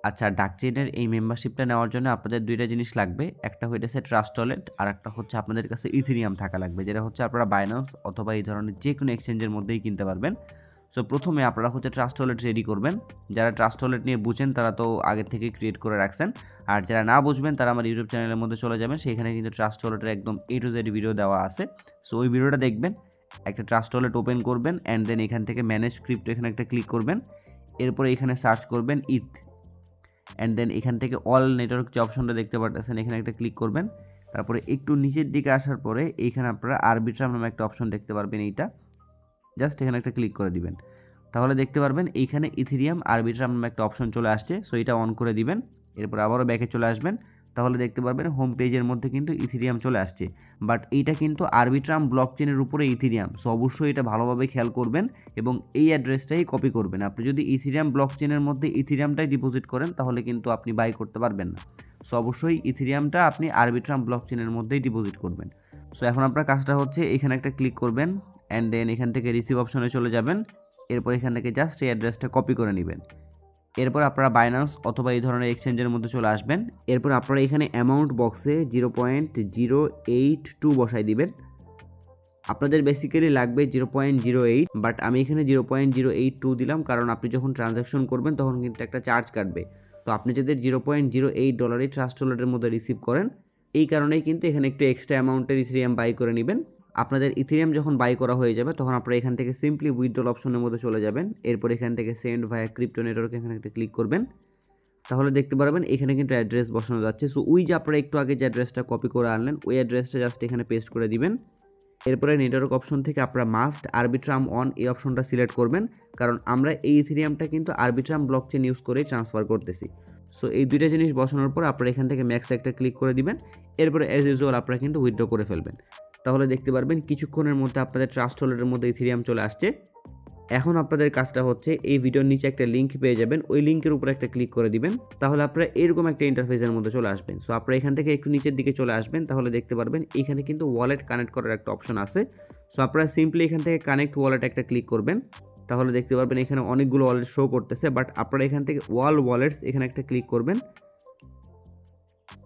আচ্ছা, ডাকচেইনের এই মেম্বারশিপটা নেওয়ার জন্য আপনাদের ২ টা জিনিস লাগবে। একটা হইতেছে ট্রাস্ট ওয়ালেট, আর একটা হচ্ছে আপনাদের কাছে ইথেরিয়াম থাকা লাগবে। যেটা হচ্ছে আপনারা বাইন্যান্স অথবা এই ধরনের যেকোনো এক্সচেঞ্জের মধ্যেই কিনতে পারবেন। সো প্রথমে আপনারা হচ্ছে ট্রাস্ট ওয়ালেট রেডি করবেন। যারা ট্রাস্ট ওয়ালেট নিয়ে বুঝেন তারা তো আগের থেকেই ক্রিয়েট করে রাখছেন। আর যারা না বুঝবেন তারা আমার ইউটিউব চ্যানেলের মধ্যে চলে যাবেন। সেখানে কিন্তু ট্রাস্ট ওয়ালেটের একদম A to Z ভিডিও দেওয়া আছে। সো ওই ভিডিওটা দেখবেন। একটা ট্রাস্ট ওয়ালেট ওপেন করবেন অ্যান্ড দেন এখান থেকে ম্যানেজ ক্রিপ্টো এখানে একটা ক্লিক করবেন। এরপরে এখানে সার্চ করবেন ইথ, অ্যান্ড দেন এখান থেকে অল নেটওয়ার্ক যে অপশনটা দেখতে পাচ্ছেন এখানে একটা ক্লিক করবেন। তারপরে একটু নিচের দিকে আসার পরে এইখানে আপনারা আরবিট্রাম নামে একটা অপশন দেখতে পারবেন। এইটা জাস্ট এখানে একটা ক্লিক করে দিবেন। তাহলে দেখতে পারবেন এইখানে ইথেরিয়াম আরবিট্রাম নামে একটা অপশন চলে আসছে। সো এটা অন করে দিবেন। এরপর আবারও ব্যাকে চলে আসবেন। তাহলে দেখতে পারবেন হোম পেজের মধ্যে কিন্তু ইথেরিয়াম চলে আসছে। বাট এইটা কিন্তু আরবিট্রাম ব্লকচেনের উপরে ইথেরিয়াম। সো অবশ্যই এটা ভালোভাবে খেয়াল করবেন এবং এই অ্যাড্রেসটাই কপি করবেন। আপনি যদি ইথেরিয়াম ব্লকচেনের মধ্যে ইথেরিয়ামটাই ডিপোজিট করেন তাহলে কিন্তু আপনি বাই করতে পারবেন না। সো অবশ্যই ইথেরিয়ামটা আপনি আরবিট্রাম ব্লকচেনের মধ্যেই ডিপোজিট করবেন। সো এখন আপনার কাজটা হচ্ছে এখানে একটা ক্লিক করবেন অ্যান্ড দেন এখান থেকে রিসিভ অপশনে চলে যাবেন। এরপর এখান থেকে জাস্ট এই অ্যাড্রেসটা কপি করে নেবেন। এরপর আপনারা বাইন্যান্স অথবা এই ধরনের এক্সচেঞ্জের মধ্যে চলে আসবেন। এরপর আপনারা এখানে অ্যামাউন্ট বক্সে 0.082 বসাই দিবেন। আপনাদের বেসিক্যালি লাগবে 0.08, বাট আমি এখানে 0.082 দিলাম, কারণ আপনি যখন ট্রানজ্যাকশন করবেন তখন কিন্তু একটা চার্জ কাটবে। তো আপনি যদি $0.08 ট্রাস্ট ওয়ালেটের মধ্যে রিসিভ করেন, এই কারণেই কিন্তু এখানে একটু এক্সট্রা অ্যামাউন্টের ইথেরিয়াম বাই করে নেবেন। আপনাদের ইথেরিয়াম যখন বাই করা হয়ে যাবে তখন আপনারা এখান থেকে সিম্পলি উইথড্রল অপশনের মধ্যে চলে যাবেন। এরপর এখান থেকে সেন্ড ভায়া ক্রিপ্টো নেটওয়ার্ক এখানে একটা ক্লিক করবেন। তাহলে দেখতে পারবেন এখানে কিন্তু অ্যাড্রেস বসানো যাচ্ছে। সো ওই যে আপনারা একটু আগে যে অ্যাড্রেসটা কপি করে আনলেন ওই অ্যাড্রেসটা জাস্ট এখানে পেস্ট করে দিবেন। এরপরে নেটওয়ার্ক অপশন থেকে আপনারা মাস্ট আরবিট্রাম অন এই অপশনটা সিলেক্ট করবেন, কারণ আমরা এই ইথেরিয়ামটা কিন্তু আরবিট্রাম ব্লকচেন ইউজ করে ট্রান্সফার করতেছি। সো এই দুইটা জিনিস বসানোর পর আপনারা এখান থেকে ম্যাক্স একটা ক্লিক করে দিবেন। এরপরে অ্যাজ ইউজুয়াল আপনারা কিন্তু উইথড্র করে ফেলবেন। তাহলে দেখতে পারবেন কিছুক্ষণের মধ্যে আপনাদের ট্রাস্ট ওয়ালেটের মধ্যে ইথেরিয়াম চলে আসছে। এখন আপনাদের কাজটা হচ্ছে এই ভিডিওর নিচে একটা লিঙ্ক পেয়ে যাবেন, ওই লিঙ্কের উপরে একটা ক্লিক করে দিবেন। তাহলে আপনারা এরকম একটা ইন্টারফেসের মধ্যে চলে আসবেন। সো আপনারা এখান থেকে একটু নিচের দিকে চলে আসবেন। তাহলে দেখতে পারবেন এখানে কিন্তু ওয়ালেট কানেক্ট করার একটা অপশন আছে। সো আপনারা সিম্পলি এখান থেকে কানেক্ট ওয়ালেট একটা ক্লিক করবেন। তাহলে দেখতে পারবেন এখানে অনেকগুলো ওয়ালেট শো করতেছে, বাট আপনারা এখান থেকে ওয়াল ওয়ালেটস এখানে একটা ক্লিক করবেন।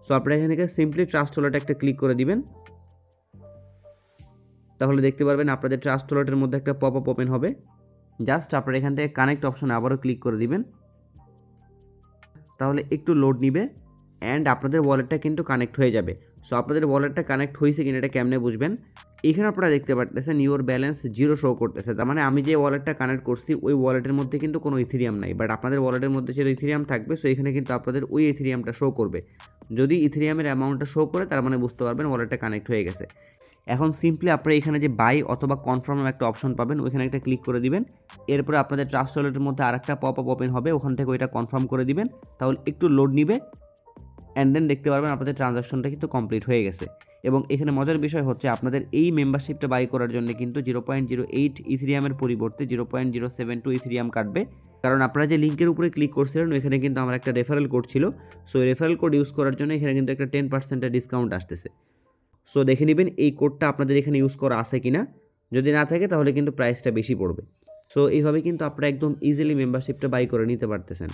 সো আপনারা এখান থেকে সিম্পলি ট্রাস্ট ওয়ালেট একটা ক্লিক করে দিবেন। তাহলে দেখতে পারবেন আপনাদের ট্রাস্ট ওয়ালেটের মধ্যে একটা পপ আপ ওপেন হবে। জাস্ট আপনারা এখান থেকে কানেক্ট অপশনে আবারও ক্লিক করে দিবেন। তাহলে একটু লোড নিবে অ্যান্ড আপনাদের ওয়ালেটটা কিন্তু কানেক্ট হয়ে যাবে। সো আপনাদের ওয়ালেটটা কানেক্ট হয়েছে কিনা এটা কেমনে বুঝবেন? এখানে আপনারা দেখতে পারতেছেন ইওর ব্যালেন্স 0 শো করতেছে। তার মানে আমি যে ওয়ালেটটা কানেক্ট করছি ওই ওয়ালেটের মধ্যে কিন্তু কোনো ইথেরিয়াম নাই, বাট আপনাদের ওয়ালেটের মধ্যে যেহেতু ইথেরিয়াম থাকবে সো এখানে কিন্তু আপনাদের ওই ইথেরিয়ামটা শো করবে। যদি ইথেরিয়ামের অ্যামাউন্টটা শো করে তার মানে বুঝতে পারবেন ওয়ালেটটা কানেক্ট হয়ে গেছে। এখন সিম্পলি আপনারা এখানে যে বাই অথবা কনফার্ম একটা অপশন পাবেন ওইখানে একটা ক্লিক করে দিবেন। এরপরে আপনাদের ট্রাস্ট ওয়ালেটের মধ্যে আরেকটা পপ আপ ওপেন হবে, ওখান থেকে ওইটা কনফার্ম করে দিবেন। তাহলে একটু লোড নিবে অ্যান্ড দেন দেখতে পারবেন আপনাদের ট্রানজাকশনটা কিন্তু কমপ্লিট হয়ে গেছে। এবং এখানে মজার বিষয় হচ্ছে আপনাদের এই মেম্বারশিপটা বাই করার জন্য কিন্তু 0.08 ইথেরিয়ামের পরিবর্তে 0.072 ইথেরিয়াম কাটবে, কারণ আপনারা যে লিঙ্কের উপরে ক্লিক করছিলেন ওইখানে কিন্তু আমার একটা রেফারেল কোড ছিল। সো এই রেফারেল কোড ইউজ করার জন্য এখানে কিন্তু একটা 10% ডিসকাউন্ট আসতেছে। সো দেখে নেবেন এই কোডটা আপনাদের এখানে ইউজ করা আছে কিনা। যদি না থাকে তাহলে কিন্তু প্রাইসটা বেশি পড়বে। সো এইভাবে কিন্তু আপনারা একদম ইজিলি মেম্বারশিপটা বাই করে নিতে পারতেছেন।